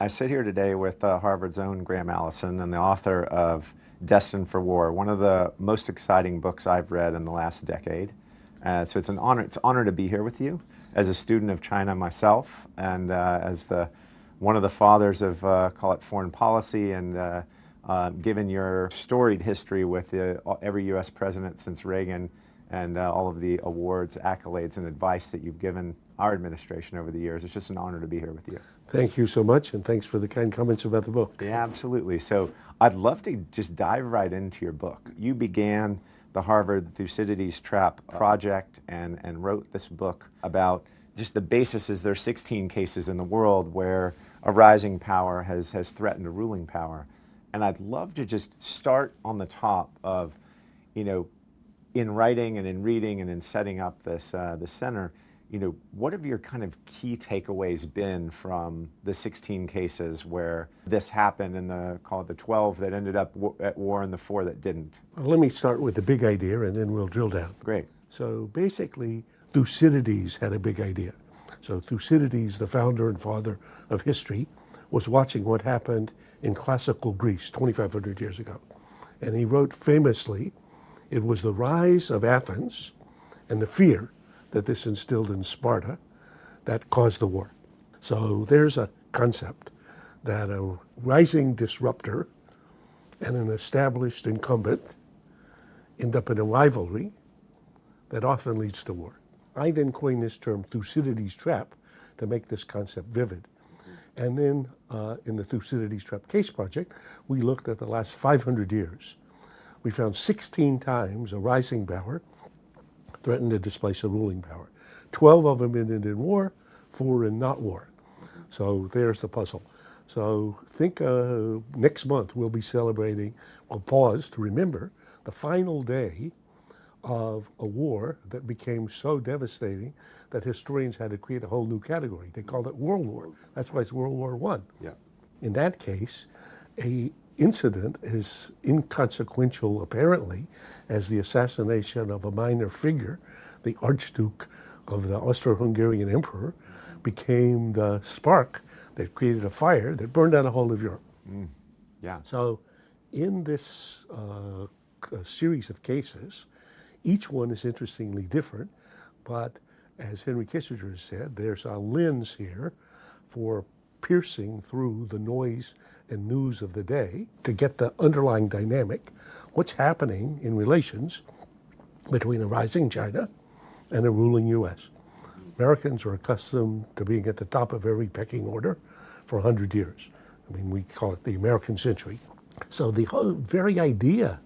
I sit here today with Harvard's own Graham Allison and the author of Destined for War, one of the most exciting books I've read in the last decade. So it's an honor. It's an honor to be here with you as a student of China myself, and as one of the fathers of call it foreign policy, and given your storied history with every U.S. president since Reagan, and all of the awards, accolades, and advice that you've given our administration over the years. It's just an honor to be here with you. Thank you so much, and thanks for the kind comments about the book. Yeah, absolutely. So I'd love to just dive right into your book. You began the Harvard Thucydides Trap project and wrote this book about just the basis is there are 16 cases in the world where a rising power has threatened a ruling power. And I'd love to just start on the top of, in writing and in reading and in setting up this center, what have your kind of key takeaways been from the 16 cases where this happened and the 12 that ended up at war and the 4 that didn't? Well, let me start with the big idea and then we'll drill down. Great. So basically, Thucydides had a big idea. So Thucydides, the founder and father of history, was watching what happened in classical Greece 2,500 years ago. And he wrote famously, it was the rise of Athens and the fear that this instilled in Sparta that caused the war. So there's a concept that a rising disruptor and an established incumbent end up in a rivalry that often leads to war. I then coined this term Thucydides Trap to make this concept vivid. And then in the Thucydides Trap case project, we looked at the last 500 years. We found 16 times a rising power threatened to displace a ruling power. 12 of them ended in war, 4 in not war. So there's the puzzle. So think next month we'll be celebrating, we'll pause to remember the final day of a war that became so devastating that historians had to create a whole new category. They called it World War. That's why it's World War I. Yeah. In that case, a incident as inconsequential, apparently, as the assassination of a minor figure, the Archduke of the Austro-Hungarian Emperor, became the spark that created a fire that burned out a whole of Europe. Yeah. So in this series of cases, each one is interestingly different, but as Henry Kissinger has said, there's a lens here for piercing through the noise and news of the day to get the underlying dynamic, what's happening in relations between a rising China and a ruling U.S. Americans are accustomed to being at the top of every pecking order for 100 years. I mean, we call it the American century. So the whole very idea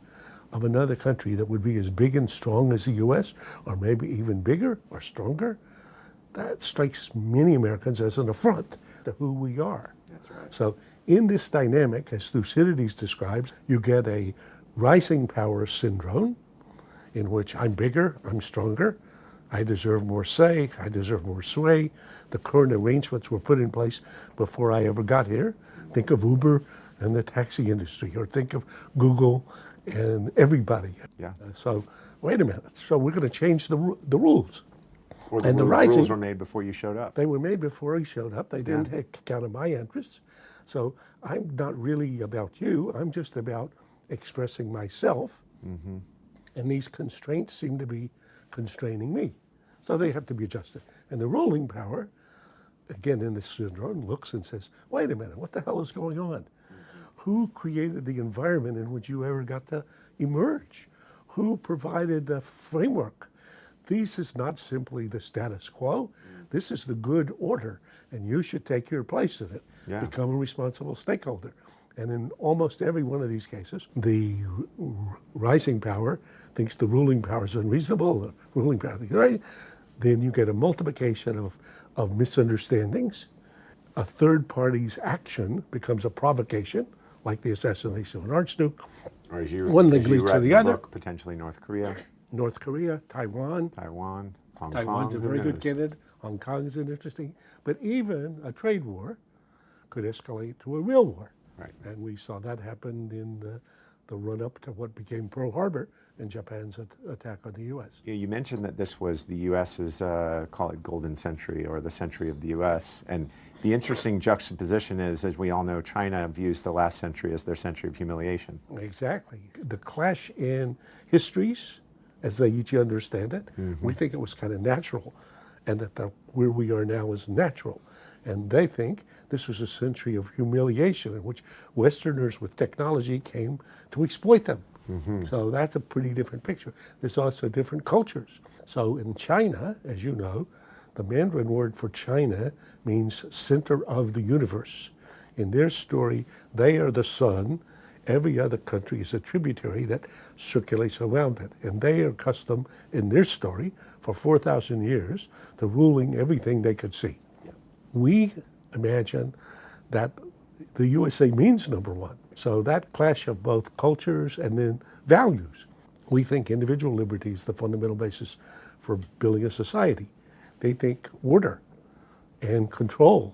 of another country that would be as big and strong as the U.S., or maybe even bigger or stronger, that strikes many Americans as an affront to who we are. That's right. So in this dynamic, as Thucydides describes, you get a rising power syndrome in which I'm bigger, I'm stronger, I deserve more say, I deserve more sway. The current arrangements were put in place before I ever got here. Think of Uber and the taxi industry, or think of Google and everybody. Yeah. So wait a minute, so we're going to change the rules. Or and the rules were made before you showed up. They were made before he showed up. They didn't take account of my interests. So I'm not really about you. I'm just about expressing myself. Mm-hmm. And these constraints seem to be constraining me. So they have to be adjusted. And the ruling power, again in this syndrome, looks and says, wait a minute, what the hell is going on? Mm-hmm. Who created the environment in which you ever got to emerge? Who provided the framework? This is not simply the status quo. This is the good order, and you should take your place in it. Yeah. Become a responsible stakeholder. And in almost every one of these cases, the rising power thinks the ruling power is unreasonable, the ruling power thinks, right? Then you get a multiplication of misunderstandings. A third party's action becomes a provocation, like the assassination of an archduke. Or as you, one link leads to the other. Book, potentially North Korea. North Korea, Taiwan. Hong Taiwan's Kong, a very good candidate. Hong Kong is interesting. But even a trade war could escalate to a real war. Right. And we saw that happen in the run-up to what became Pearl Harbor and Japan's attack on the U.S. You mentioned that this was the U.S.'s, call it golden century or the century of the U.S. And the interesting juxtaposition is, as we all know, China views the last century as their century of humiliation. Exactly. The clash in histories, as they each understand it, we think it was kind of natural, and that where we are now is natural. And they think this was a century of humiliation in which Westerners with technology came to exploit them. So that's a pretty different picture. There's also different cultures. So in China, as you know, the Mandarin word for China means center of the universe. In their story, they are the sun. Every other country is a tributary that circulates around it. And they are accustomed, in their story, for 4,000 years, to ruling everything they could see. We imagine that the USA means number one. So that clash of both cultures and then values. We think individual liberty is the fundamental basis for building a society. They think order and control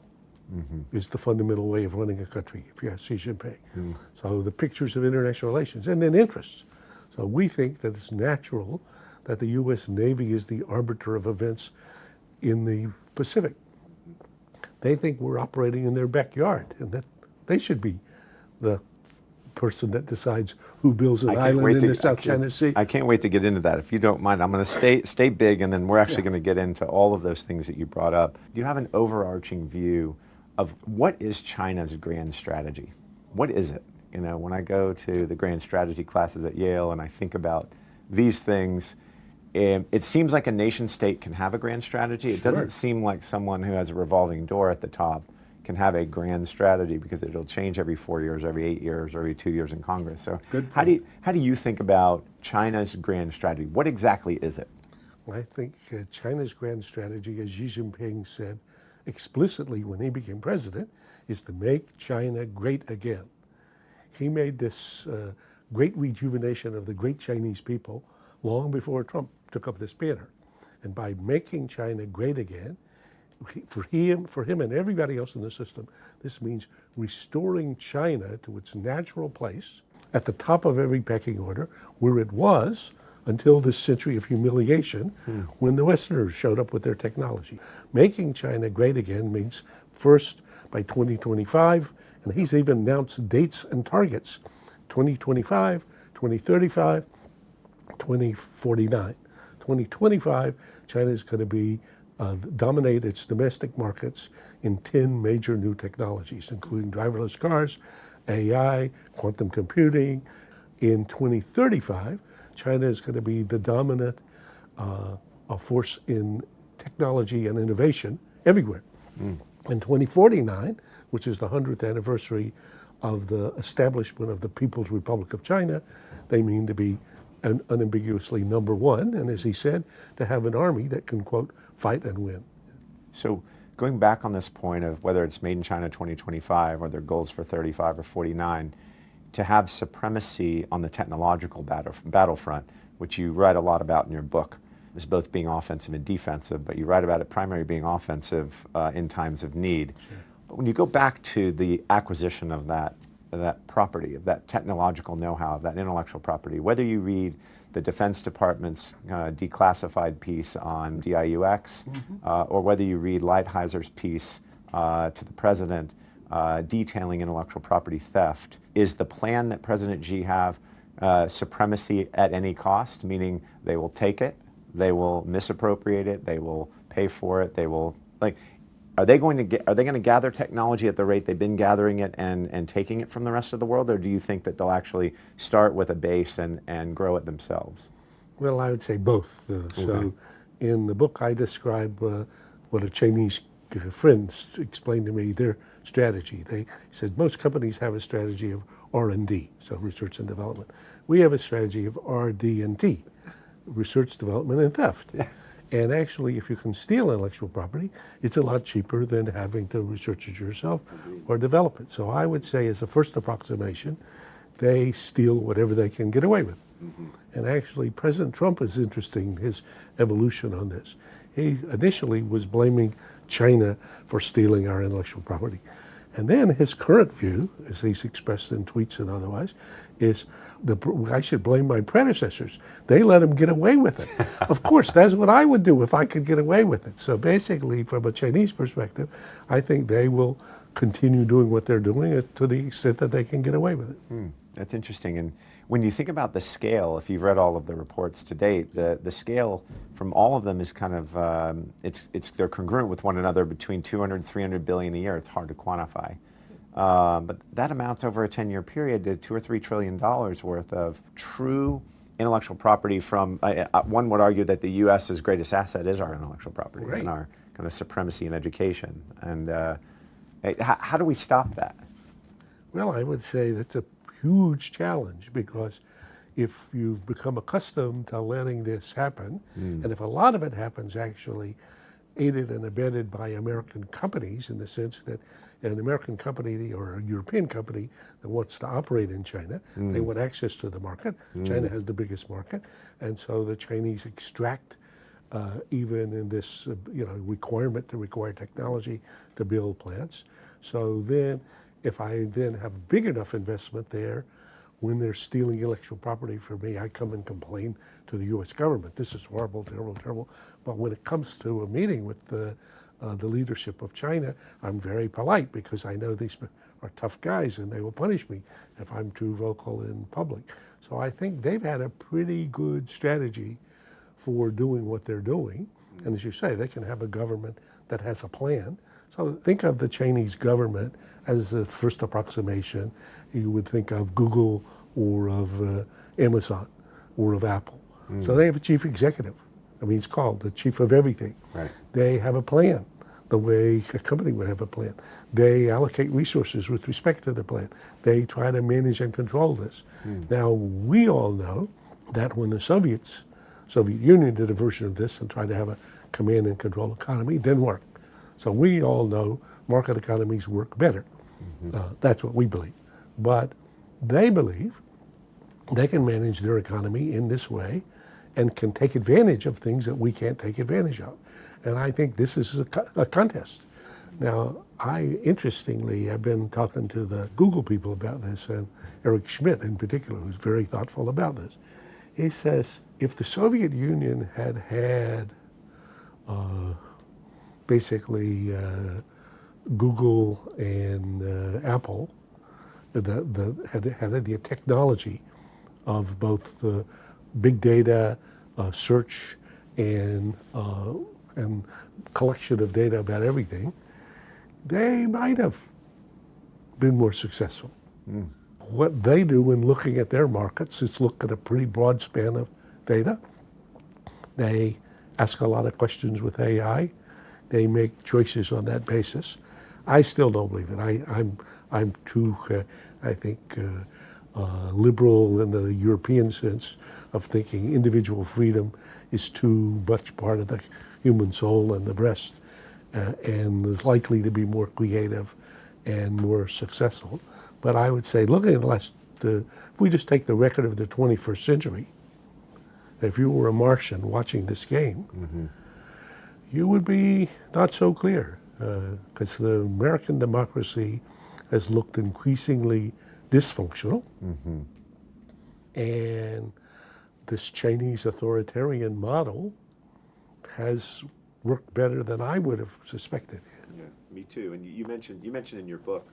is the fundamental way of running a country, if you ask Xi Jinping. So the pictures of international relations, and then interests. So we think that it's natural that the U.S. Navy is the arbiter of events in the Pacific. They think we're operating in their backyard, and that they should be the person that decides who builds an island in the South China Sea. I can't wait to get into that. If you don't mind, I'm going to stay big, and then we're actually going to get into all of those things that you brought up. Do you have an overarching view of what is China's grand strategy? What is it? You know, when I go to the grand strategy classes at Yale and I think about these things, it seems like a nation state can have a grand strategy. It doesn't seem like someone who has a revolving door at the top can have a grand strategy, because it'll change every 4 years, every 8 years, or every 2 years in Congress. So how do you think about China's grand strategy? What exactly is it? Well, I think China's grand strategy, as Xi Jinping said explicitly when he became president, is to make China great again. He made this great rejuvenation of the great Chinese people long before Trump took up this banner. And by making China great again, for him and everybody else in the system, this means restoring China to its natural place at the top of every pecking order, where it was until this century of humiliation when the Westerners showed up with their technology. Making China great again means first by 2025, and he's even announced dates and targets, 2025, 2035, 2049. 2025, China is going to be dominate its domestic markets in 10 major new technologies, including driverless cars, AI, quantum computing. In 2035, China is going to be the dominant force in technology and innovation everywhere. In 2049, which is the 100th anniversary of the establishment of the People's Republic of China, they mean to be unambiguously number one, and as he said, to have an army that can, quote, fight and win. So going back on this point of whether it's made in China 2025 or their goals for 35 or 49, to have supremacy on the technological battlefront, which you write a lot about in your book, is both being offensive and defensive, but you write about it primarily being offensive in times of need. But when you go back to the acquisition of that property, of that technological know-how, of that intellectual property, whether you read the Defense Department's declassified piece on DIUX, or whether you read Lighthizer piece to the president detailing intellectual property theft, is the plan that President Xi have supremacy at any cost, meaning they will take it, they will misappropriate it, they will pay for it, they will, like, are they going to gather technology at the rate they've been gathering it and taking it from the rest of the world, or do you think that they'll actually start with a base and grow it themselves? Well, I would say both. So in the book, I describe what a Chinese friend explained to me their strategy. He said most companies have a strategy of R&D, so research and development. We have a strategy of RD&T, research, development, and theft. And actually, if you can steal intellectual property, it's a lot cheaper than having to research it yourself or develop it. So I would say, as a first approximation, they steal whatever they can get away with. And actually, President Trump is interesting, his evolution on this. He initially was blaming China for stealing our intellectual property. And then his current view, as he's expressed in tweets and otherwise, is I should blame my predecessors. They let him get away with it. Of course, that's what I would do if I could get away with it. So basically, from a Chinese perspective, I think they will continue doing what they're doing to the extent that they can get away with it. That's interesting. And when you think about the scale, if you've read all of the reports to date, the scale from all of them is kind of, they're congruent with one another between 200 and 300 billion a year. It's hard to quantify. But that amounts over a 10-year period to $2 or $3 trillion worth of true intellectual property from, one would argue that the U.S.'s greatest asset is our intellectual property and our kind of supremacy in education. And how do we stop that? Well, I would say that's a huge challenge, because if you've become accustomed to letting this happen, and if a lot of it happens actually aided and abetted by American companies, in the sense that an American company or a European company that wants to operate in China, they want access to the market. China has the biggest market, and so the Chinese extract even in this requirement to require technology to build plants. So then, if I then have big enough investment there, when they're stealing intellectual property from me, I come and complain to the U.S. government. This is horrible, terrible, terrible. But when it comes to a meeting with the leadership of China, I'm very polite, because I know these are tough guys and they will punish me if I'm too vocal in public. So I think they've had a pretty good strategy for doing what they're doing. And as you say, they can have a government that has a plan. So think of the Chinese government as the first approximation. You would think of Google or of Amazon or of Apple. So they have a chief executive. I mean, it's called the chief of everything. Right. They have a plan, the way a company would have a plan. They allocate resources with respect to the plan. They try to manage and control this. Now, we all know that when the Soviet Union did a version of this and tried to have a command and control economy, it didn't work. So we all know market economies work better. That's what we believe. But they believe they can manage their economy in this way and can take advantage of things that we can't take advantage of. And I think this is a contest. Now, interestingly, I've been talking to the Google people about this, and Eric Schmidt in particular, who's very thoughtful about this. He says, if the Soviet Union had basically Google and Apple had the technology of both big data, search, and collection of data about everything, they might have been more successful. What they do when looking at their markets is look at a pretty broad span of data. They ask a lot of questions with AI. They make choices on that basis. I still don't believe it. I'm too, I think, liberal in the European sense of thinking individual freedom is too much part of the human soul and the breast, and is likely to be more creative and more successful. But I would say, looking at the last, if we just take the record of the 21st century, if you were a Martian watching this game, you would be not so clear, because the American democracy has looked increasingly dysfunctional, and this Chinese authoritarian model has worked better than I would have suspected. Yeah, me too. And you mentioned in your book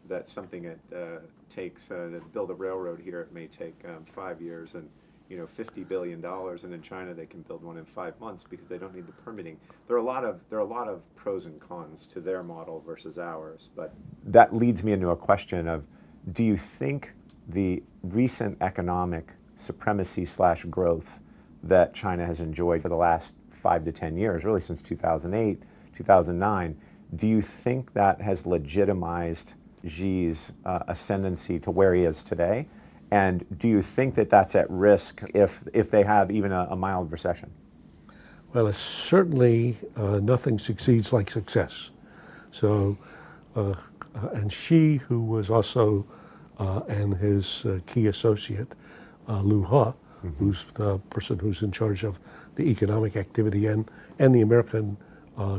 that something that takes to build a railroad here, it may take 5 years, and $50 billion, and in China they can build one in 5 months because they don't need the permitting. There are a lot of pros and cons to their model versus ours, but that leads me into a question of, do you think the recent economic supremacy / growth that China has enjoyed for the last 5 to 10 years, really since 2008, 2009, do you think that has legitimized Xi's ascendancy to where he is today? And do you think that that's at risk if they have even a mild recession? Well, certainly nothing succeeds like success. So, and Xi, who was also, and his key associate, Liu He, who's the person who's in charge of the economic activity and the American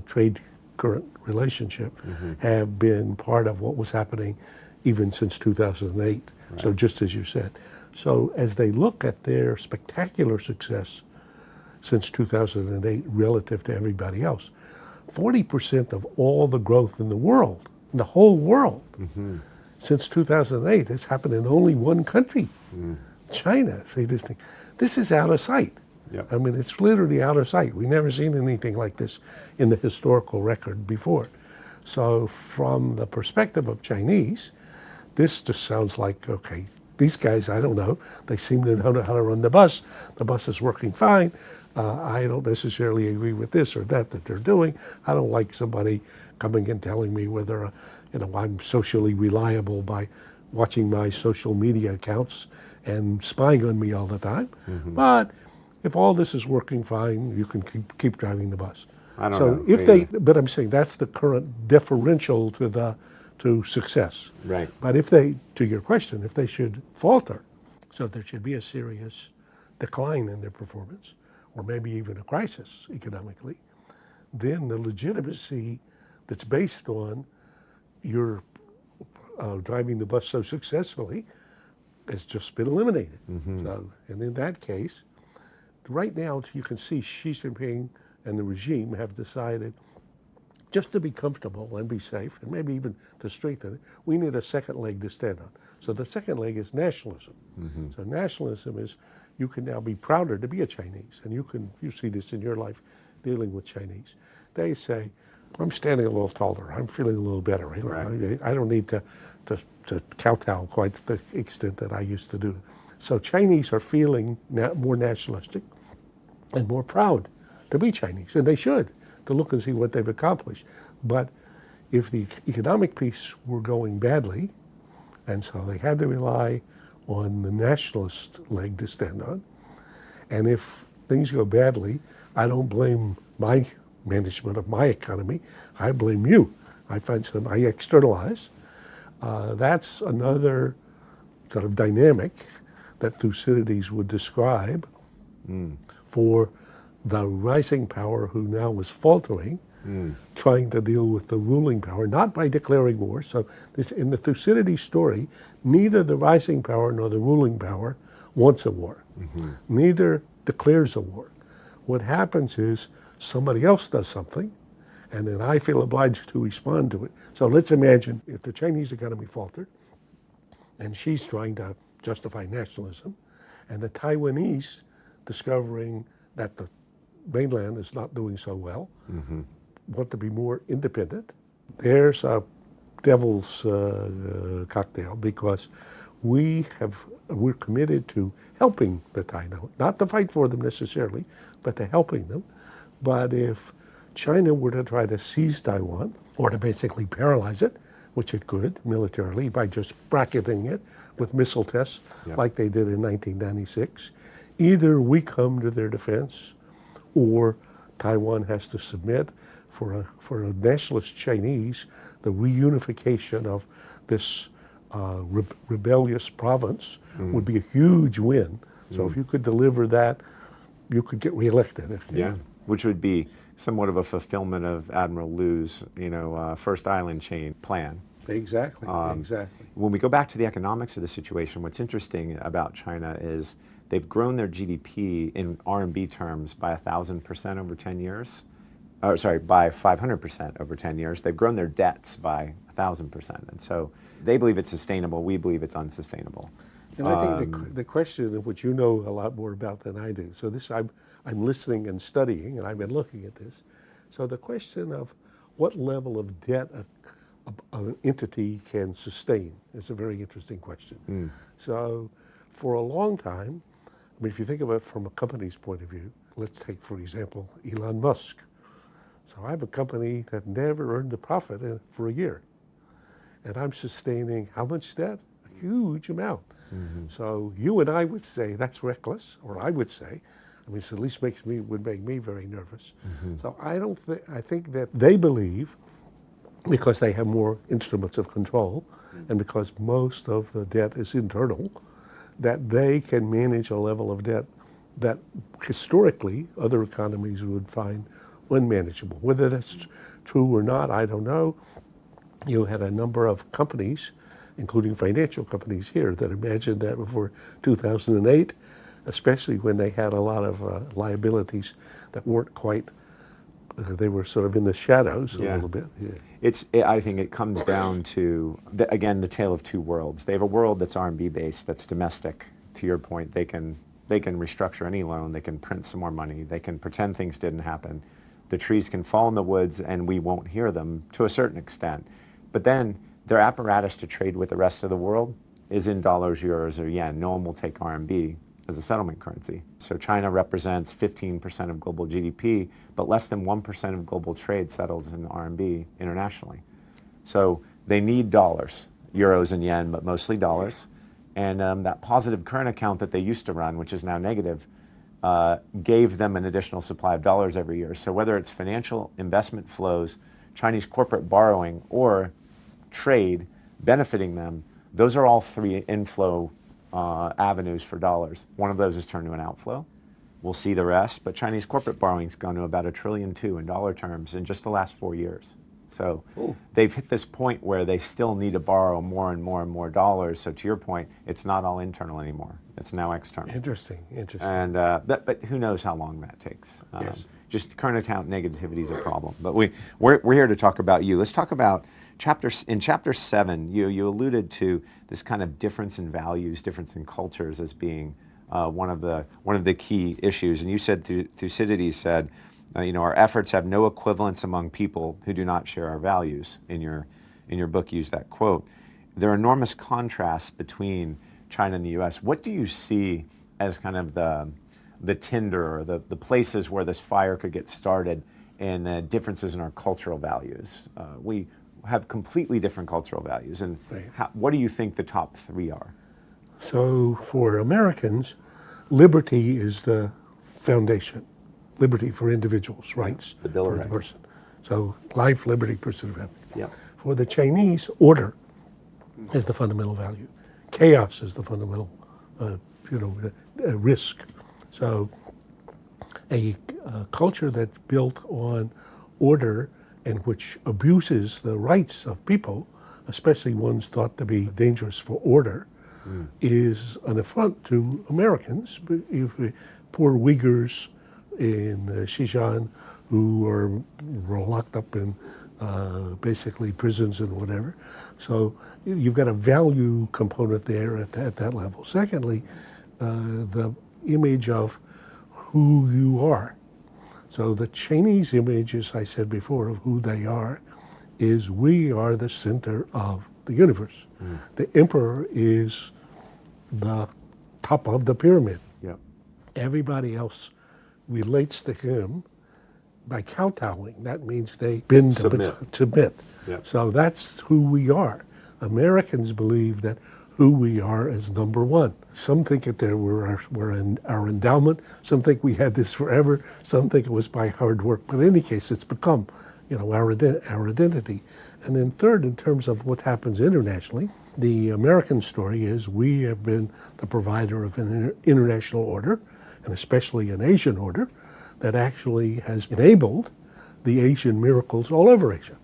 trade current relationship have been part of what was happening even since 2008. Right. So just as you said. So as they look at their spectacular success since 2008 relative to everybody else, 40% of all the growth in the world, in the whole world, since 2008 has happened in only one country, China. So this thing, this is out of sight. Yep. I mean, it's literally out of sight. We've never seen anything like this in the historical record before. So from the perspective of Chinese, this just sounds like, okay, these guys, I don't know, they seem to know how to run the bus. The bus is working fine. I don't necessarily agree with this or that they're doing. I don't like somebody coming and telling me whether, I'm socially reliable by watching my social media accounts and spying on me all the time. But if all this is working fine, you can keep driving the bus. I don't so know. if but I'm saying that's the current differential to success. Right. But if they, to your question, if they should falter, so there should be a serious decline in their performance, or maybe even a crisis economically, then the legitimacy that's based on your driving the bus so successfully has just been eliminated. So, and in that case, right now you can see Xi Jinping and the regime have decided just to be comfortable and be safe, and maybe even to strengthen it, we need a second leg to stand on. So the second leg is nationalism. So nationalism is, you can now be prouder to be a Chinese, and you see this in your life dealing with Chinese. They say, I'm standing a little taller, I'm feeling a little better. Right. I don't need to kowtow quite to the extent that I used to do. So Chinese are feeling more nationalistic and more proud to be Chinese, and they should, to look and see what they've accomplished. But if the economic piece were going badly, and so they had to rely on the nationalist leg to stand on, and if things go badly, I don't blame my management of my economy, I blame you. I externalize. That's another sort of dynamic that Thucydides would describe for the rising power who now was faltering, trying to deal with the ruling power, not by declaring war. So this, in the Thucydides story, neither the rising power nor the ruling power wants a war. Neither declares a war. What happens is somebody else does something, and then I feel obliged to respond to it. So let's imagine if the Chinese economy faltered, and she's trying to justify nationalism, and the Taiwanese discovering that the mainland is not doing so well, want to be more independent. There's a devil's cocktail, because we're committed to helping the Taiwan, not to fight for them necessarily, but to helping them. But if China were to try to seize Taiwan, or to basically paralyze it, which it could militarily by just bracketing it with missile tests like they did in 1996, either we come to their defense, or Taiwan has to submit. For a nationalist Chinese, the reunification of this rebellious province would be a huge win. So if you could deliver that, you could get reelected. Yeah, which would be somewhat of a fulfillment of Admiral Liu's, First Island chain plan. Exactly, exactly. When we go back to the economics of the situation, what's interesting about China is they've grown their GDP in RMB terms by 1,000% over 10 years. By 500% over 10 years. They've grown their debts by 1,000%. And so they believe it's sustainable. We believe it's unsustainable. And I think the question, which you know a lot more about than I do, so this I'm listening and studying, and I've been looking at this. So the question of what level of debt an entity can sustain is a very interesting question. So for a long time, I mean, if you think of it from a company's point of view, let's take, for example, Elon Musk. So I have a company that never earned a profit for a year. And I'm sustaining how much debt? A huge amount. So you and I would say that's reckless, or I would say, I mean, it at least would make me very nervous. So I think that they believe, because they have more instruments of control, and because most of the debt is internal, that they can manage a level of debt that historically other economies would find unmanageable. Whether that's true or not, I don't know. You had a number of companies, including financial companies here, that imagined that before 2008, especially when they had a lot of liabilities that weren't quite, they were sort of in the shadows a little bit. Yeah. I think it comes down to, again, the tale of two worlds. They have a world that's RMB based, that's domestic. To your point, they can restructure any loan, they can print some more money, they can pretend things didn't happen. The trees can fall in the woods and we won't hear them to a certain extent. But then their apparatus to trade with the rest of the world is in dollars, euros, or yen. No one will take RMB as a settlement currency. So China represents 15% of global GDP, but less than 1% of global trade settles in RMB internationally. So they need dollars, euros and yen, but mostly dollars. And that positive current account that they used to run, which is now negative, gave them an additional supply of dollars every year. So whether it's financial investment flows, Chinese corporate borrowing, or trade benefiting them, those are all three inflow avenues for dollars. One of those is turned to an outflow. We'll see the rest, but Chinese corporate borrowing's gone to about $1.2 trillion in dollar terms in just the last 4 years. So they've hit this point where they still need to borrow more and more and more dollars. So to your point, it's not all internal anymore. It's now external. Interesting. And but who knows how long that takes? Yes. Just current account negativity is a problem. But we're here to talk about you. Let's talk about in chapter 7. You alluded to this kind of difference in values, difference in cultures as being one of the key issues. And you said Thucydides said, our efforts have no equivalence among people who do not share our values. In your book, you use that quote. There are enormous contrasts between China and the U.S. What do you see as kind of the tinder, or the places where this fire could get started, and the differences in our cultural values? We have completely different cultural values, and what do you think the top 3 are? So for Americans, liberty is the foundation. Liberty for individuals, rights the Bill for of the Rights. person. So life, liberty, pursuit of happiness. Yeah. For the Chinese, order is the fundamental value. Chaos is the fundamental, risk. So a culture that's built on order and which abuses the rights of people, especially ones thought to be dangerous for order, is an affront to Americans. Poor Uyghurs in Xinjiang who were locked up in basically prisons and whatever. So you've got a value component there at that level. Secondly, the image of who you are. So the Chinese image, as I said before, of who they are, is we are the center of the universe. The emperor is the top of the pyramid. Yeah. Everybody else relates to him by kowtowing. That means they bend submit. Yeah. So that's who we are. Americans believe that who we are is number one. Some think that we're in our endowment. Some think we had this forever. Some think it was by hard work. But in any case, it's become, our identity. And then third, in terms of what happens internationally, the American story is we have been the provider of an international order, and especially an Asian order, that actually has enabled the Asian miracles all over Asia.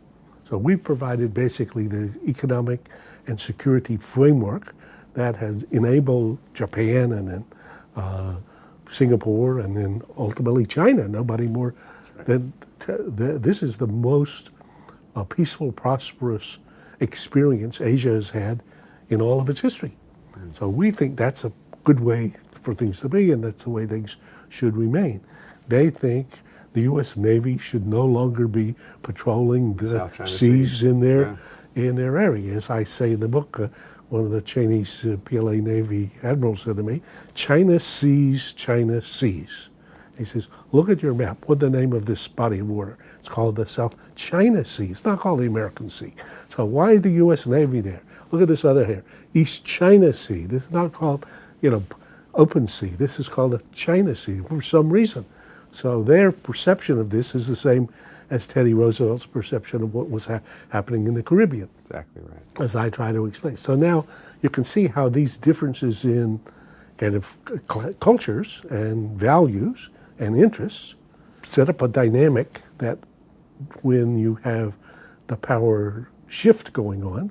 So we've provided basically the economic and security framework that has enabled Japan and then Singapore and then ultimately China. Nobody more than this is the most peaceful, prosperous experience Asia has had in all of its history. So we think that's a good way for things to be, and that's the way things should remain. They think the U.S. Navy should no longer be patrolling the seas in their area. As I say in the book, one of the Chinese PLA Navy admirals said to me, China sees, China sees. He says, look at your map. What's the name of this body of water? It's called the South China Sea. It's not called the American Sea. So why the U.S. Navy there? Look at this other here, East China Sea. This is not called, open sea. This is called the China Sea for some reason. So their perception of this is the same as Teddy Roosevelt's perception of what was happening in the Caribbean. Exactly right. As I try to explain. So now you can see how these differences in kind of cultures and values and interests set up a dynamic that when you have the power shift going on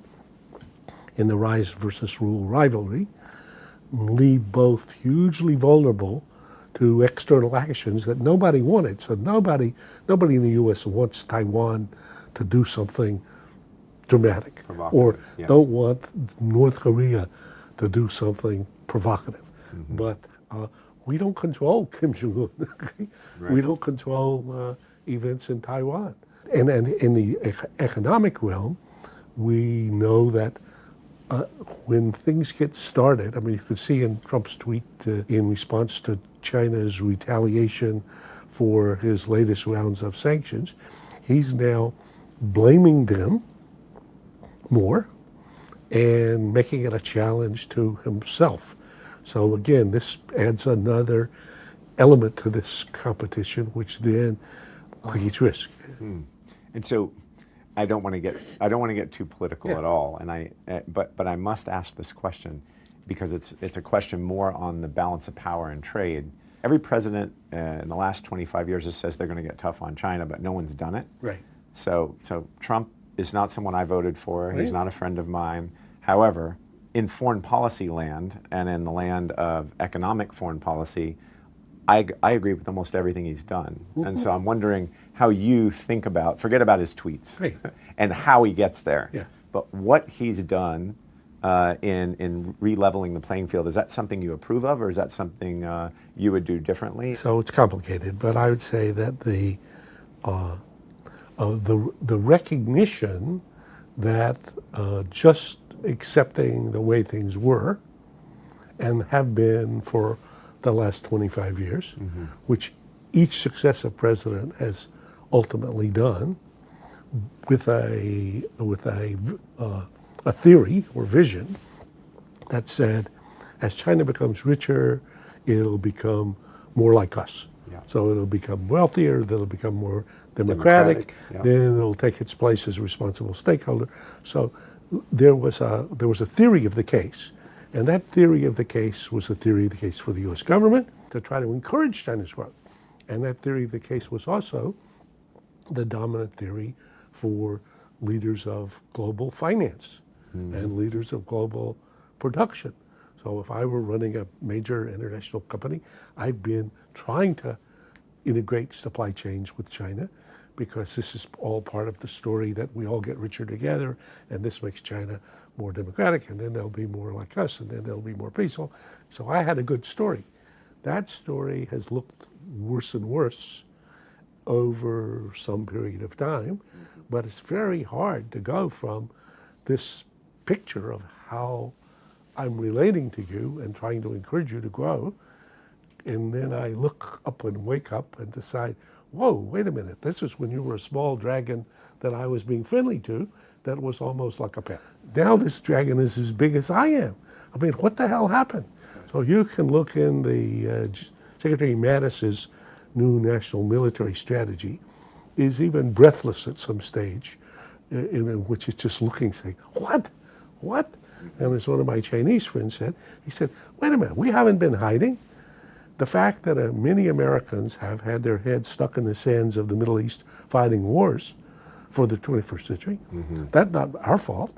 in the rise versus rule rivalry, leave both hugely vulnerable to external actions that nobody wanted. So nobody in the U.S. wants Taiwan to do something dramatic, or don't want North Korea to do something provocative. But we don't control Kim Jong-un. Right. We don't control events in Taiwan. And in the economic realm, we know that when things get started, I mean, you could see in Trump's tweet in response to China's retaliation for his latest rounds of sanctions, he's now blaming them more and making it a challenge to himself. So again, this adds another element to this competition, which then creates risk. And so, I don't want to get too political at all. And but I must ask this question because it's a question more on the balance of power and trade. Every president in the last 25 years has says they're going to get tough on China, but no one's done it. Right. So Trump is not someone I voted for. Right. He's not a friend of mine. However, in foreign policy land and in the land of economic foreign policy, I agree with almost everything he's done. And so I'm wondering how you think about, forget about his tweets, Right. and how he gets there. Yeah. But what he's done in re-leveling the playing field, is that something you approve of, or is that something you would do differently? So it's complicated, but I would say that the recognition that just accepting the way things were and have been for the last 25 years, which each successive president has ultimately done, with a theory or vision that said, as China becomes richer, it'll become more like us. Yeah. So it'll become wealthier, it'll become more democratic. Yeah. Then it'll take its place as a responsible stakeholder. So there was a theory of the case. And that theory of the case was the theory of the case for the U.S. government to try to encourage China's growth. And that theory of the case was also the dominant theory for leaders of global finance and leaders of global production. So if I were running a major international company, I've been trying to integrate supply chains with China, because this is all part of the story that we all get richer together, and this makes China more democratic, and then they'll be more like us, and then they'll be more peaceful. So I had a good story. That story has looked worse and worse over some period of time, but it's very hard to go from this picture of how I'm relating to you and trying to encourage you to grow, and then I look up and wake up and decide, whoa, wait a minute, this is when you were a small dragon that I was being friendly to, that was almost like a pet. Now this dragon is as big as I am. I mean, what the hell happened? So you can look in the Secretary Mattis's new national military strategy is even breathless at some stage, in which it's just looking, saying, what? And as one of my Chinese friends said, he said, wait a minute, we haven't been hiding. The fact that many Americans have had their heads stuck in the sands of the Middle East fighting wars for the 21st century, that's not our fault.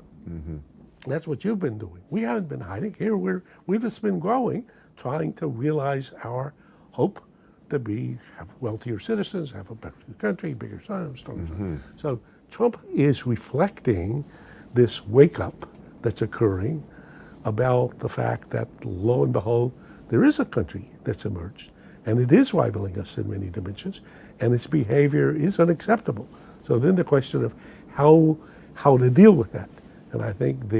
That's what you've been doing. We haven't been hiding. Here we've just been growing, trying to realize our hope to have wealthier citizens, have a better country, bigger sons. So Trump is reflecting this wake-up that's occurring about the fact that, lo and behold, there is a country that's emerged, and it is rivaling us in many dimensions, and its behavior is unacceptable. So then the question of how to deal with that. And I think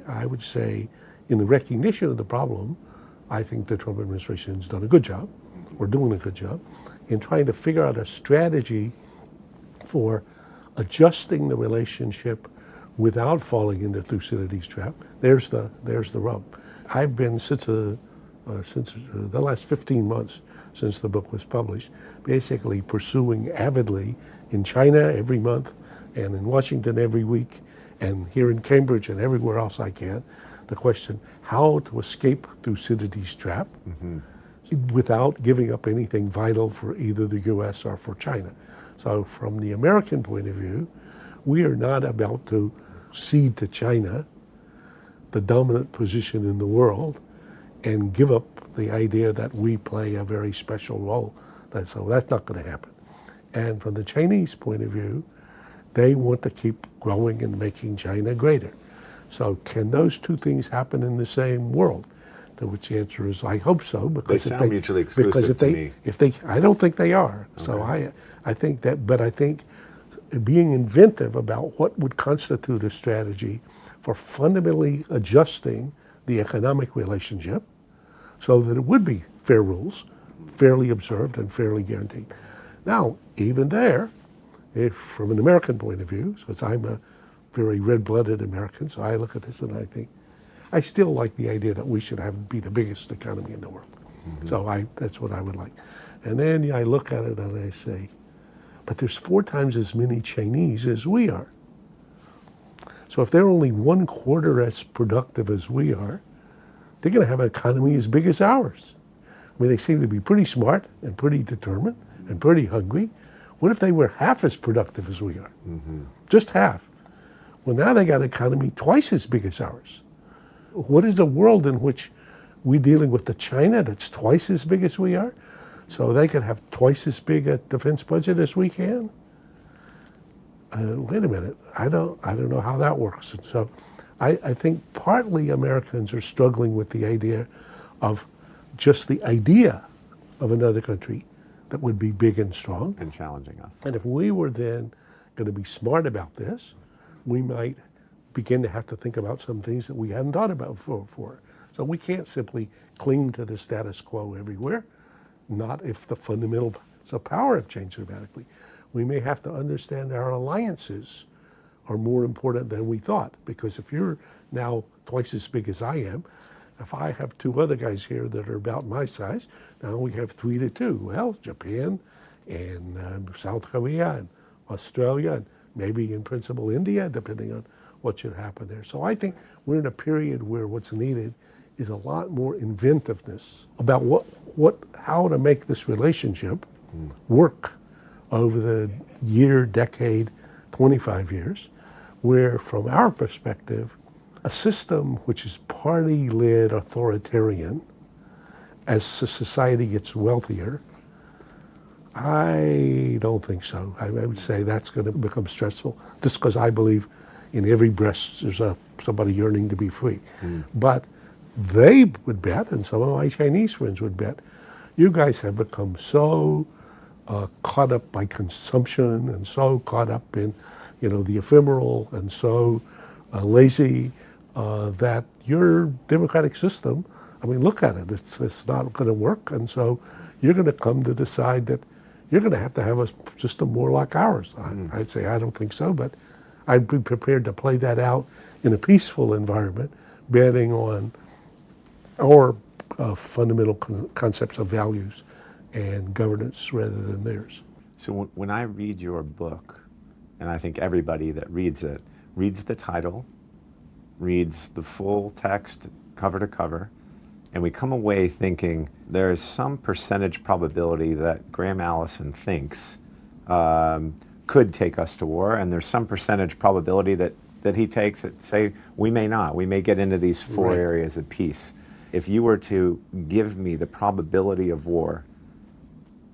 I would say, in the recognition of the problem, I think the Trump administration has done a good job, or doing a good job, in trying to figure out a strategy for adjusting the relationship without falling into Thucydides' trap. There's the rub. I've been since the last 15 months since the book was published, basically pursuing avidly in China every month, and in Washington every week, and here in Cambridge and everywhere else I can, the question how to escape Thucydides' trap without giving up anything vital for either the U.S. or for China. So from the American point of view, we are not about to cede to China the dominant position in the world and give up the idea that we play a very special role. So that's not going to happen. And from the Chinese point of view, they want to keep growing and making China greater. So can those two things happen in the same world? To which the answer is, I hope so. Because they sound mutually exclusive to me. I don't think they are. Okay. So I think that, but I think being inventive about what would constitute a strategy for fundamentally adjusting the economic relationship so that it would be fair rules, fairly observed and fairly guaranteed. Now, even there, if from an American point of view, because I'm a very red-blooded American, so I look at this and I think, I still like the idea that we should be the biggest economy in the world. Mm-hmm. So that's what I would like. And then I look at it and I say, but there's 4 times as many Chinese as we are. So if they're only 1/4 as productive as we are, they're going to have an economy as big as ours. I mean, they seem to be pretty smart and pretty determined and pretty hungry. What if they were half as productive as we are? Mm-hmm. Just half. Well, now they got an economy twice as big as ours. What is the world in which we're dealing with the China that's twice as big as we are? So they could have twice as big a defense budget as we can? Wait a minute, I don't know how that works. And so I think partly Americans are struggling with the idea of just the idea of another country that would be big and strong. And challenging us. And if we were then going to be smart about this, we might begin to have to think about some things that we hadn't thought about before. So we can't simply cling to the status quo everywhere, not if the fundamentals of power have changed dramatically. We may have to understand our alliances are more important than we thought, because if you're now twice as big as I am, if I have 2 other guys here that are about my size, now we have 3 to 2. Well, Japan and South Korea and Australia and maybe in principle India, depending on what should happen there. So I think we're in a period where what's needed is a lot more inventiveness about how to make this relationship work over the year, decade, 25 years, where from our perspective, a system which is party-led authoritarian, as society gets wealthier, I don't think so. I would say that's going to become stressful, just because I believe in every breast there's somebody yearning to be free. But they would bet, and some of my Chinese friends would bet, you guys have become so caught up by consumption and so caught up in, the ephemeral and so lazy that your democratic system, I mean, look at it, it's not going to work. And so you're going to come to decide that you're going to have a system more like ours. I'd say I don't think so, but I'd be prepared to play that out in a peaceful environment, betting on our fundamental concepts of values and governance rather than theirs. So when I read your book, and I think everybody that reads it, reads the title, reads the full text cover to cover, and we come away thinking there is some percentage probability that Graham Allison thinks could take us to war, and there's some percentage probability that he takes that say we may not. We may get into these 4 areas of peace. If you were to give me the probability of war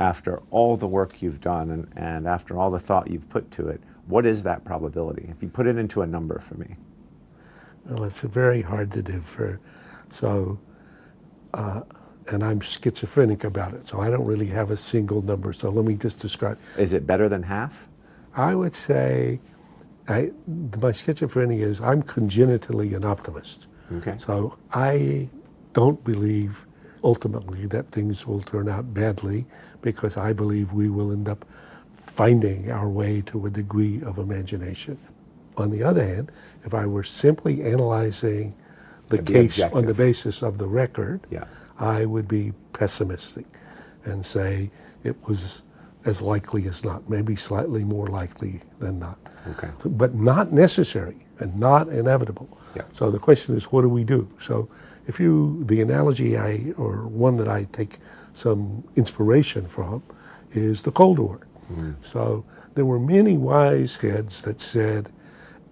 after all the work you've done and after all the thought you've put to it, what is that probability? If you put it into a number for me. Well, it's very hard to do and I'm schizophrenic about it, so I don't really have a single number, so let me just describe. Is it better than half? I would say, my schizophrenia is I'm congenitally an optimist. Okay. So I don't believe ultimately that things will turn out badly, because I believe we will end up finding our way to a degree of imagination. On the other hand, if I were simply analyzing the case on the basis of the record, I would be pessimistic and say it was as likely as not, maybe slightly more likely than not. Okay. But not necessary. and not inevitable. Yeah. So the question is, what do we do? So the analogy or one that I take some inspiration from is the Cold War. So there were many wise heads that said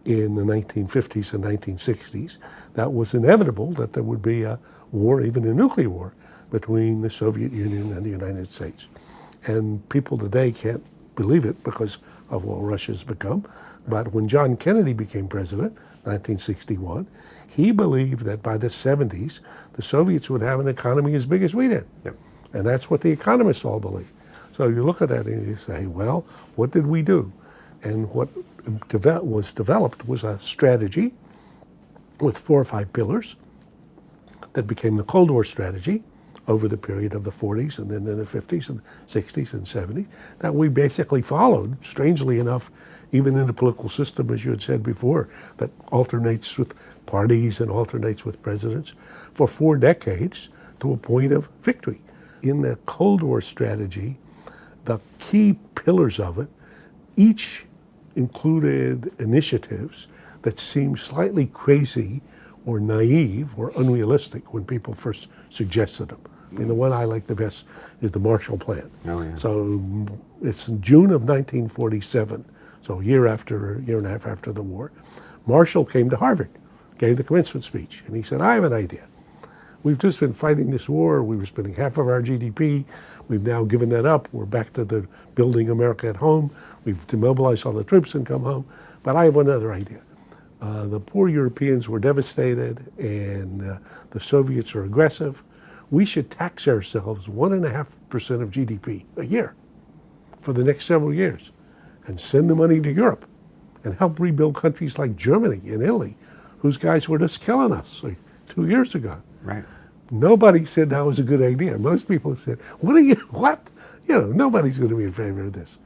in the 1950s and 1960s that was inevitable that there would be a war, even a nuclear war, between the Soviet Union and the United States. And people today can't believe it because of what Russia's become. But when John Kennedy became president, 1961, he believed that by the 70s, the Soviets would have an economy as big as we did. Yep. And that's what the economists all believe. So you look at that and you say, well, what did we do? And what was developed was a strategy with 4 or 5 pillars that became the Cold War strategy over the period of the 40s and then in the 50s and 60s and 70s that we basically followed, strangely enough, even in the political system, as you had said before, that alternates with parties and alternates with presidents for 4 decades to a point of victory. In the Cold War strategy, the key pillars of it each included initiatives that seemed slightly crazy or naive or unrealistic when people first suggested them. I mean, the one I like the best is the Marshall Plan. Oh, yeah. So it's in June of 1947, so a year and a half after the war. Marshall came to Harvard, gave the commencement speech, and he said, I have an idea. We've just been fighting this war. We were spending half of our GDP. We've now given that up. We're back to the building America at home. We've demobilized all the troops and come home. But I have another idea. The poor Europeans were devastated, and the Soviets are aggressive. We should tax ourselves 1.5% of GDP a year for the next several years and send the money to Europe and help rebuild countries like Germany and Italy, whose guys were just killing us like 2 years ago. Right. Nobody said that was a good idea. Most people said, what? You know, nobody's going to be in favor of this.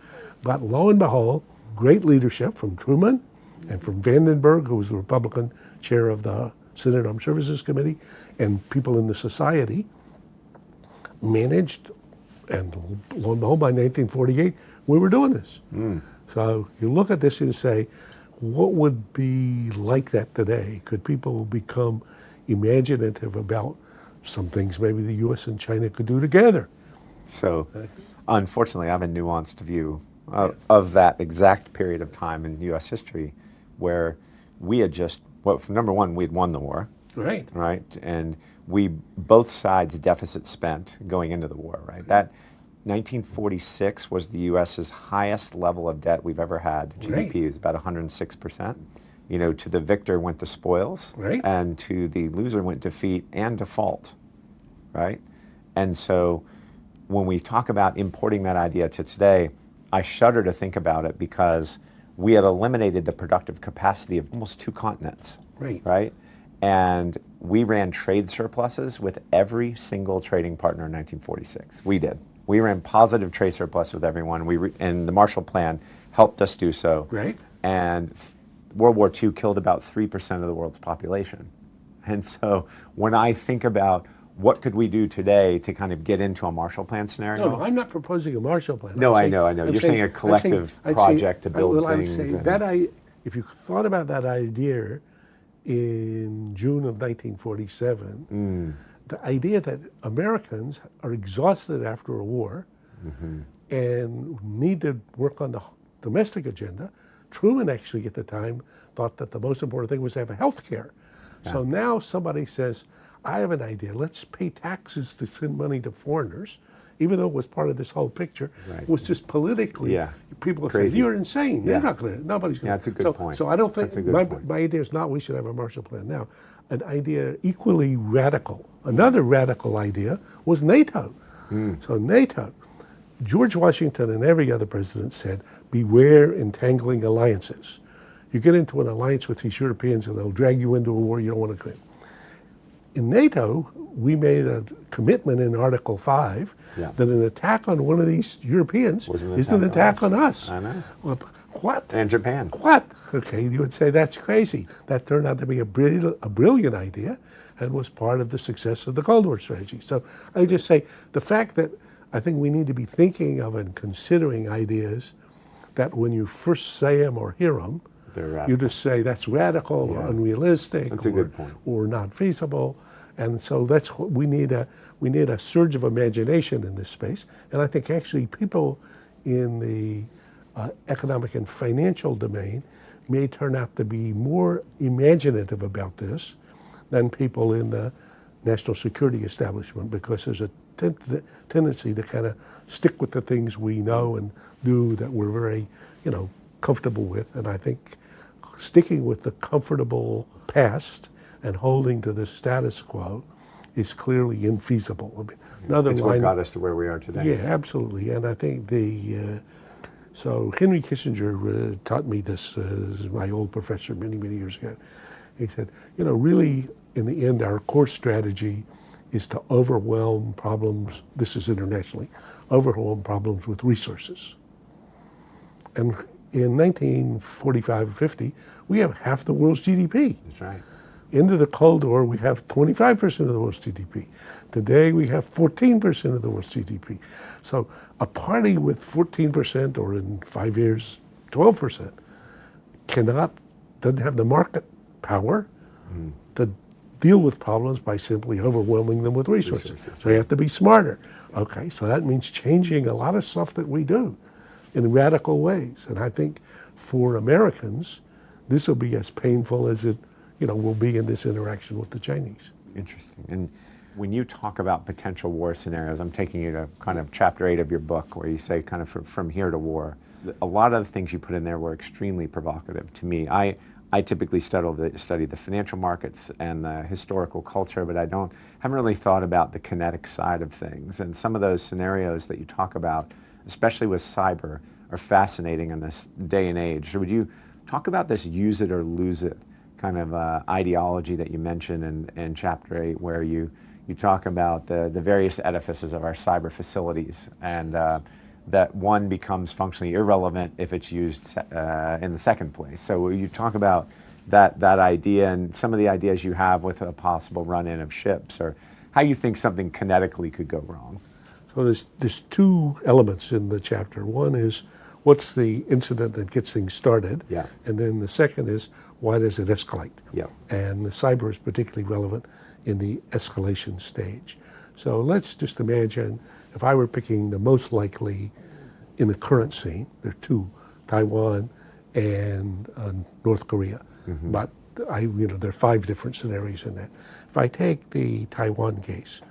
But lo and behold, great leadership from Truman and from Vandenberg, who was the Republican chair of the Senate Armed Services Committee, and people in the society managed, and lo and behold, by 1948, we were doing this. So you look at this and say, what would be like that today? Could people become imaginative about some things maybe the U.S. and China could do together? So, unfortunately, I have a nuanced view of that exact period of time in U.S. history where we had just, well, number one, we'd won the war. Right. Right? And both sides deficit spent going into the war, right? That 1946 was the U.S.'s highest level of debt we've ever had. GDP was about 106%. You know, to the victor went the spoils, right, and to the loser went defeat and default, right? And so when we talk about importing that idea to today, I shudder to think about it because we had eliminated the productive capacity of almost 2 continents, right? And we ran trade surpluses with every single trading partner in 1946. We did. We ran positive trade surplus with everyone. And the Marshall Plan helped us do so. Right. And World War II killed about 3% of the world's population. And so when I think about what could we do today to kind of get into a Marshall Plan scenario? No, I'm not proposing a Marshall Plan. No, I know. You're saying a collective project to build things. If you thought about that idea in June of 1947, the idea that Americans are exhausted after a war and need to work on the domestic agenda. Truman actually at the time thought that the most important thing was to have health care. So now somebody says, I have an idea, let's pay taxes to send money to foreigners, even though it was part of this whole picture. It was just politically, people would say, you're insane. They're not going to, nobody's going to. That's a good point. So I don't think, my idea is not we should have a Marshall Plan now. An idea equally radical, another radical idea was NATO. So NATO, George Washington and every other president said, beware entangling alliances. You get into an alliance with these Europeans and they'll drag you into a war you don't want to go in. In NATO, we made a commitment in Article 5 that an attack on one of these Europeans is an attack on us. I know. Well, what? And Japan. What? Okay, you would say that's crazy. That turned out to be a brilliant idea and was part of the success of the Cold War strategy. So I just say the fact that I think we need to be thinking of and considering ideas that when you first say them or hear them, They're You radical. just say that's radical or unrealistic That's a good point. or not feasible. And so that's what we need a surge of imagination in this space. And I think actually people in the economic and financial domain may turn out to be more imaginative about this than people in the national security establishment, because there's a tendency to kind of stick with the things we know and do that we're very, comfortable with. And I think sticking with the comfortable past and holding to the status quo is clearly infeasible. I mean, another It's what line, got us to where we are today. yeah, absolutely. And I think so Henry Kissinger taught me this, this is my old professor many, many years ago. He said, really in the end, our core strategy is to overwhelm problems, this is internationally, overwhelm problems with resources. And in 1945-50, we have half the world's GDP. That's right. Into the Cold War, we have 25% of the world's GDP. Today, we have 14% of the world's GDP. So a party with 14%, or in 5 years, 12%, doesn't have the market power to deal with problems by simply overwhelming them with resources. So you have to be smarter. Okay, so that means changing a lot of stuff that we do in radical ways. And I think for Americans, this will be as painful as it will be in this interaction with the Chinese. Interesting. And when you talk about potential war scenarios, I'm taking you to kind of chapter 8 of your book, where you say kind of from here to war. A lot of the things you put in there were extremely provocative to me. I typically study the financial markets and the historical culture, but haven't really thought about the kinetic side of things. And some of those scenarios that you talk about, especially with cyber, are fascinating in this day and age. So would you talk about this use it or lose it kind of ideology that you mentioned in chapter 8, where you talk about the various edifices of our cyber facilities, and that one becomes functionally irrelevant if it's used in the second place. So you talk about that idea and some of the ideas you have with a possible run-in of ships, or how you think something kinetically could go wrong. So there's two elements in the chapter. One is what's the incident that gets things started, and then the second is why does it escalate? And the cyber is particularly relevant in the escalation stage. So let's just imagine if I were picking the most likely in the current scene, there are two, Taiwan and North Korea. But there are 5 different scenarios in that. If I take the Taiwan case,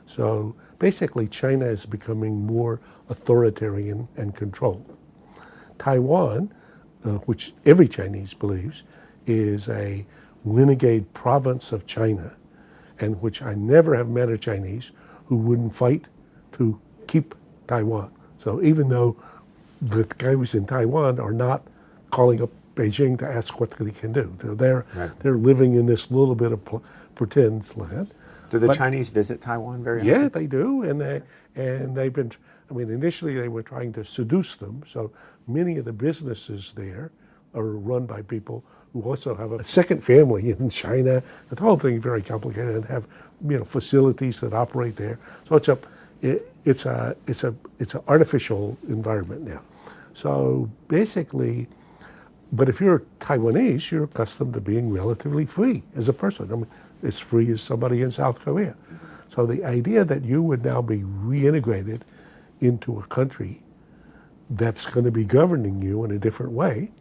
so basically China is becoming more authoritarian and controlled. Taiwan, which every Chinese believes, is a renegade province of China, and which I never have met a Chinese who wouldn't fight to keep Taiwan. So even though the guys in Taiwan are not calling up Beijing to ask what they can do, they're living in this little bit of pretend land. Do the Chinese visit Taiwan very often? Yeah, they do, and they've been. I mean, initially they were trying to seduce them. So many of the businesses there are run by people who also have a second family in China. The whole thing is very complicated, and have facilities that operate there. So it's an artificial environment now. So basically, but if you're Taiwanese, you're accustomed to being relatively free as a person. I mean, as free as somebody in South Korea. So the idea that you would now be reintegrated into a country that's going to be governing you in a different way,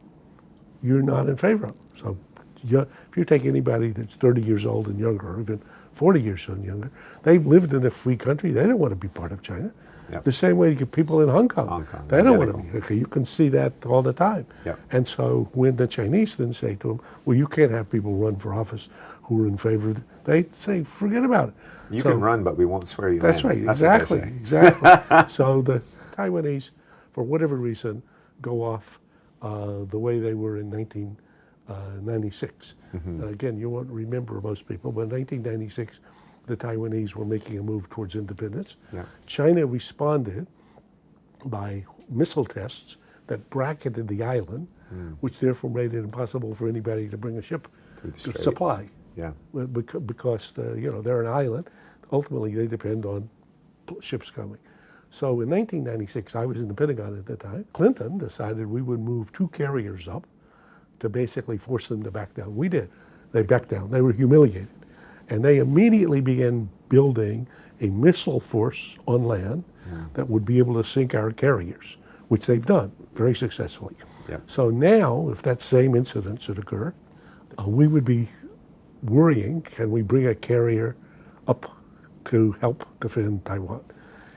you're not in favor of. So if you take anybody that's 30 years old and younger, or even 40 years old and younger, they've lived in a free country, they don't want to be part of China. The same way you get people in Hong Kong. They don't want to be. Okay, you can see that all the time. And so when the Chinese then say to them, well, you can't have people run for office who are in favor of it, they say, forget about it. You can run, but we won't swear you in. That's right, exactly. So the Taiwanese, for whatever reason, go off the way they were in 1996. Again, you won't remember most people, but in 1996, the Taiwanese were making a move towards independence. China responded by missile tests that bracketed the island, which therefore made it impossible for anybody to bring a ship to supply. Because they're an island. Ultimately, they depend on ships coming. So in 1996, I was in the Pentagon at the time. Clinton decided we would move 2 carriers up to basically force them to back down. We did. They backed down. They were humiliated. And they immediately began building a missile force on land that would be able to sink our carriers, which they've done very successfully. Yep. So now, if that same incident should occur, we would be worrying, can we bring a carrier up to help defend Taiwan?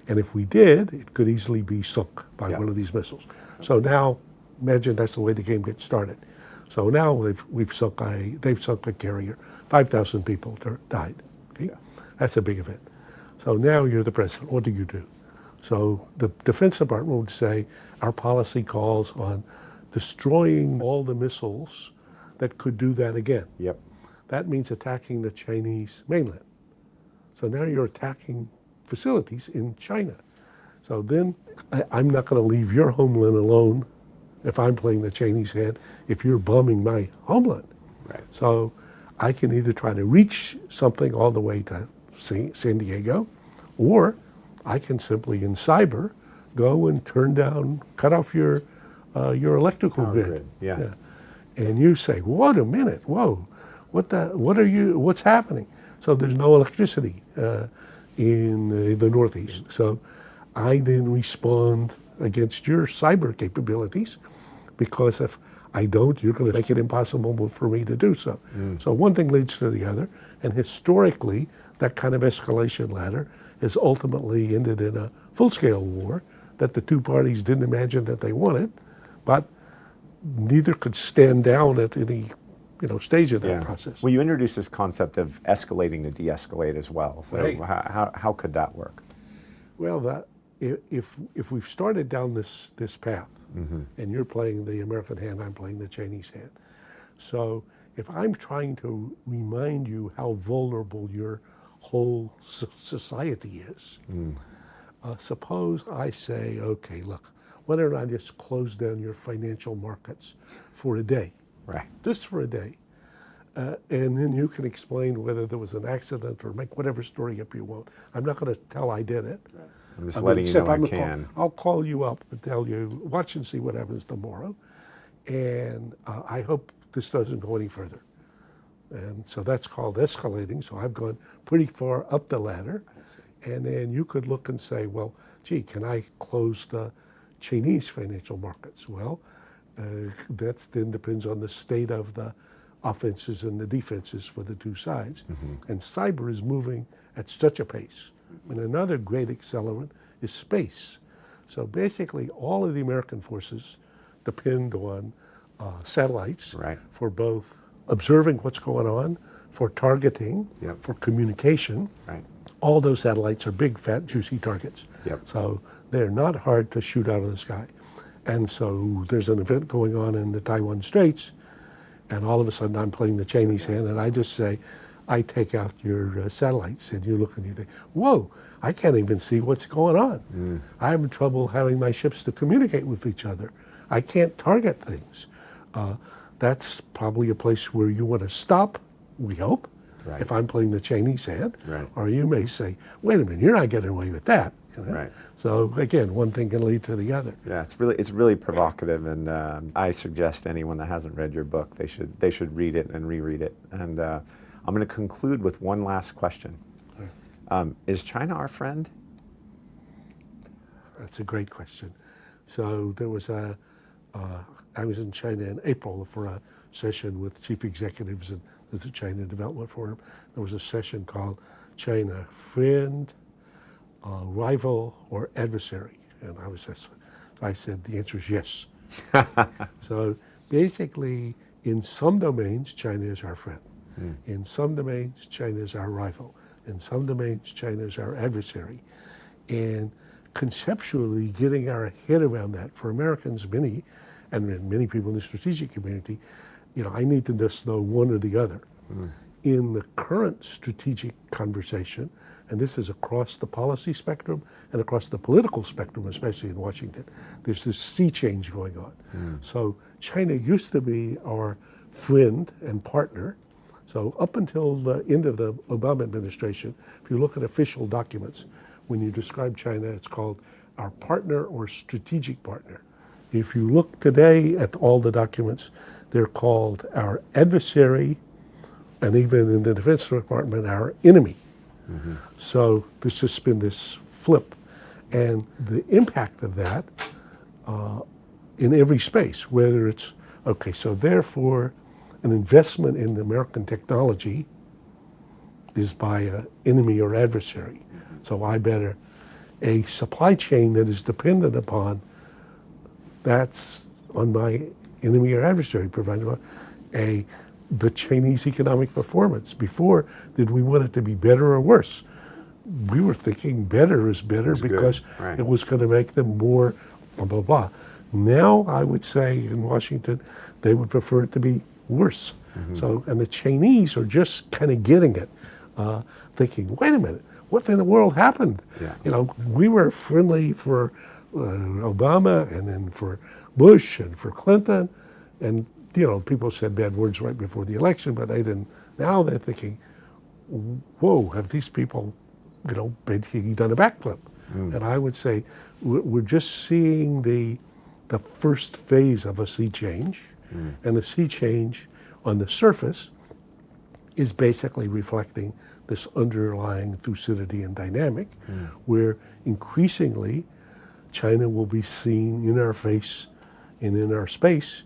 And if we did, it could easily be sunk by one of these missiles. So now, imagine that's the way the game gets started. So now they've sunk a carrier. 5,000 people died. Okay? Yeah. That's a big event. So now you're the president. What do you do? So the Defense Department would say our policy calls on destroying all the missiles that could do that again. Yep. That means attacking the Chinese mainland. So now you're attacking facilities in China. So then I'm not going to leave your homeland alone if I'm playing the Chinese hand if you're bombing my homeland. Right. So I can either try to reach something all the way to San Diego, or I can simply in cyber go and cut off your electrical grid. Yeah. And you say, wait a minute, whoa, what's happening? So there's no electricity in the Northeast. So I then respond against your cyber capabilities, because if I don't, you're going to make it impossible for me to do so. So one thing leads to the other, and historically, that kind of escalation ladder has ultimately ended in a full-scale war that the two parties didn't imagine that they wanted, but neither could stand down at any stage of that process. Well, you introduced this concept of escalating to de-escalate as well. So Right. how could that work? Well, if we've started down this path, and you're playing the American hand, I'm playing the Chinese hand. So if I'm trying to remind you how vulnerable your whole society is, suppose I say, okay, look, why don't I just close down your financial markets for a day? Right. Just for a day. And then you can explain whether there was an accident or make whatever story up you want. I'm not going to tell I did it. Right. I'm just letting you know I can. I'll call you up and tell you, watch and see what happens tomorrow. And I hope this doesn't go any further. And so that's called escalating. So I've gone pretty far up the ladder. And then you could look and say, well, gee, can I close the Chinese financial markets? Well, that then depends on the state of the offenses and the defenses for the two sides. And cyber is moving at such a pace. And another great accelerant is space. So basically, all of the American forces depend on satellites for both observing what's going on, for targeting, for communication. Right. All those satellites are big, fat, juicy targets. So they're not hard to shoot out of the sky. And so there's an event going on in the Taiwan Straits, and all of a sudden I'm playing the Chinese hand, and I just say, I take out your satellites, and you look and you think, whoa, I can't even see what's going on. I'm having trouble having my ships to communicate with each other. I can't target things. That's probably a place where you want to stop, we hope, if I'm playing the Chinese hand. Or you may say, wait a minute, you're not getting away with that. Right. So again, one thing can lead to the other. Yeah, it's really provocative, and I suggest anyone that hasn't read your book, they should read it and reread it. And I'm going to conclude with one last question. Is China our friend? That's a great question. So there was I was in China in April for a session with chief executives and the China Development Forum. There was a session called China Friend, Rival, or Adversary? And I said the answer is yes. So basically, in some domains, China is our friend. In some domains, China is our rival. In some domains, China is our adversary. And conceptually, getting our head around that, for Americans, many people in the strategic community, I need to just know one or the other. In the current strategic conversation, and this is across the policy spectrum and across the political spectrum, especially in Washington, there's this sea change going on. So China used to be our friend and partner. So up until the end of the Obama administration, if you look at official documents, when you describe China, it's called our partner or strategic partner. If you look today at all the documents, they're called our adversary, and even in the Defense Department, our enemy. So there's just been this flip. And the impact of that in every space, whether it's, okay, so therefore an investment in American technology is by an enemy or adversary. So I better, a supply chain that is dependent upon, that's on my enemy or adversary, provided by the Chinese economic performance. Before, did we want it to be better or worse? We were thinking better is better because it was going to make them more blah, blah, blah. Now, I would say in Washington, they would prefer it to be worse. So, and the Chinese are just kind of getting it, thinking, wait a minute, what in the world happened? You know, we were friendly for Obama and then for Bush and for Clinton, and you know, people said bad words right before the election, but they didn't. Now they're thinking, whoa, have these people, you know, basically done a backflip? And I would say we're just seeing the first phase of a sea change, and the sea change on the surface is basically reflecting this underlying Thucydidean and dynamic, where increasingly China will be seen in our face and in our space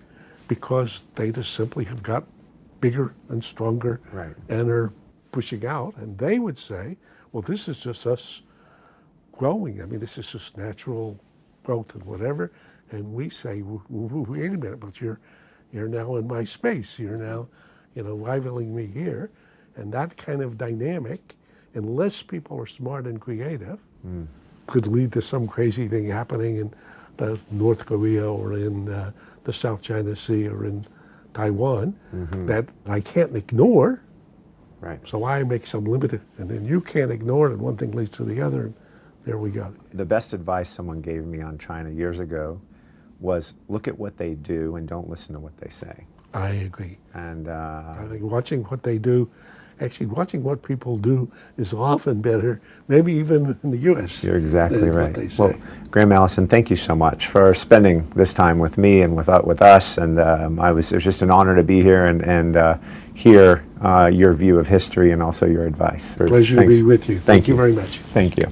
because they just simply have got bigger and stronger and are pushing out. And they would say, well, this is just us growing. I mean, this is just natural growth and whatever. And we say, wait a minute, but you're now in my space. You're now, you know, rivaling me here. And that kind of dynamic, unless people are smart and creative, could lead to some crazy thing happening in North Korea or in the South China Sea or in Taiwan that I can't ignore. So I make some limited, and then you can't ignore it, and one thing leads to the other, and there we go. The best advice someone gave me on China years ago was look at what they do and don't listen to what they say. I agree. And I think watching what they do, actually watching what people do is often better, maybe even in the U.S. You're exactly than right. What they say. Well, Graham Allison, thank you so much for spending this time with me and with us. And it was just an honor to be here and hear your view of history and also your advice. Pleasure to be with you. Thank you very much. Thank you.